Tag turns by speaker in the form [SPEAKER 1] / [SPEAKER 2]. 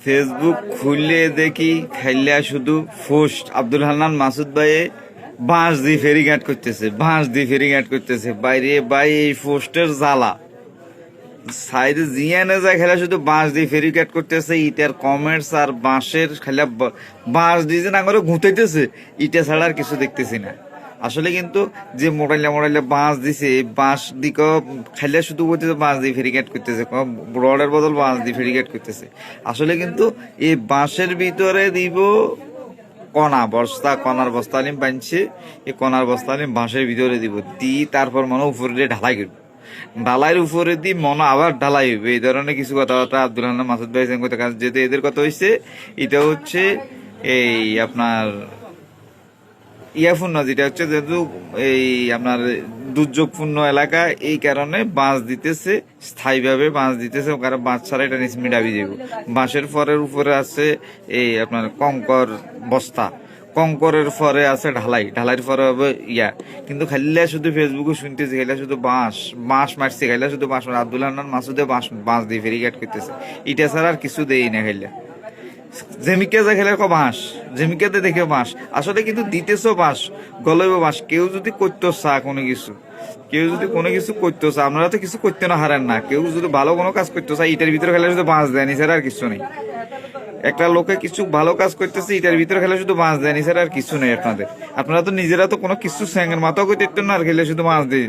[SPEAKER 1] Facebook খুললে দেখি খাইলা শুধু পোস্ট আব্দুল হান্নান মাসুদ ভাইয়ে বাঁশ দিয়ে ফেরিঘাট করতেছে, বাঁশ দিয়ে ফেরিঘাট করতেছে। বাইরে ভাই এই পোস্টের জ্বালা সাইডে জিয়ানে যায় খেলা শুধু বাঁশ দিয়ে ফেরিঘাট করতেছে। ইটার কমেন্টস আর বাঁশের খেলা বাঁশ দিয়ে যে না করে ঘুঁতাইতেছে, ইটা ছাড়া আর কিছু দেখতেছি না। আসলে কিন্তু যে মোড়াইলে বাঁশ দিছে, বাঁশ দিকে খাইলে শুধু বলতেছে বাঁশ দিয়ে ফেরিঘাট করতেছে, রডের বদল বাঁশ দিয়ে ফেরিঘাট করতেছে। আসলে কিন্তু এই বাঁশের ভিতরে দিব কণা বস্তা, কণার বস্তা আলিম বানছে, এই কণার বস্তা আলিম বাঁশের ভিতরে দিব, তারপর মনে উপরে দিয়ে ঢালাই করবো, ঢালাইয়ের উপরে দিয়ে মনে আবার ঢালাই হইবে। এই ধরনের কিছু কথাবার্তা আব্দুল হান্নান মাসুদ ভাই কথা, যেহেতু এদের কথা হয়েছে এটা হচ্ছে এই আপনার ইয়াপূর্ণ, যেটা হচ্ছে যেহেতু এই আপনার দুর্যোগপূর্ণ এলাকা, এই কারণে বাঁশ দিতেছে, স্থায়ীভাবে বাঁশ দিতেছে, কারণ বাঁশ ছাড়া এটা নিচ মিটাবি যাব। বাঁশের ফরের উপরে আছে এই আপনার কঙ্কর বস্তা, কঙ্করের ফরে আছে ঢালাই, ঢালাইয়ের ফরে হবে ইয়া। কিন্তু খাইলে শুধু ফেসবুকে শুনতেছি খাইলে শুধু বাঁশ বাঁশ মারছে, খাইলে শুধু বাঁশ। আব্দুল হান্নান মাসুদে বাঁশ দিয়ে ফেরিঘাট করতেছে, এটা ছাড়া আর কিছু দেই না খাইলে। জেমিকে যা খেলে বাঁশ, জেমিকাতে দেখে বাঁশ, আসলে কিন্তু দিতেছ বাঁশ, গলেও বাঁশ। কেউ যদি করতো চা কোনো কিছু, কেউ যদি কোনো কিছু করতো চা, আপনারা তো কিছু করতে না হারেন না, কেউ যদি ভালো কোনো কাজ করতো চা, ইটার ভিতরে খেলে শুধু বাঁশ দেয়, নিছাড়া আর কিছু নেই। একটা লোকে কিছু ভালো কাজ করতেছে, এটার ভিতরে খেলে শুধু বাঁশ দেয়, নিছাড়া আর কিছু নেই আপনাদের। আপনারা তো নিজেরা তো কোনো কিছু স্যাঙের মাথাও করতে না, আর খেলে শুধু বাঁশ দিয়ে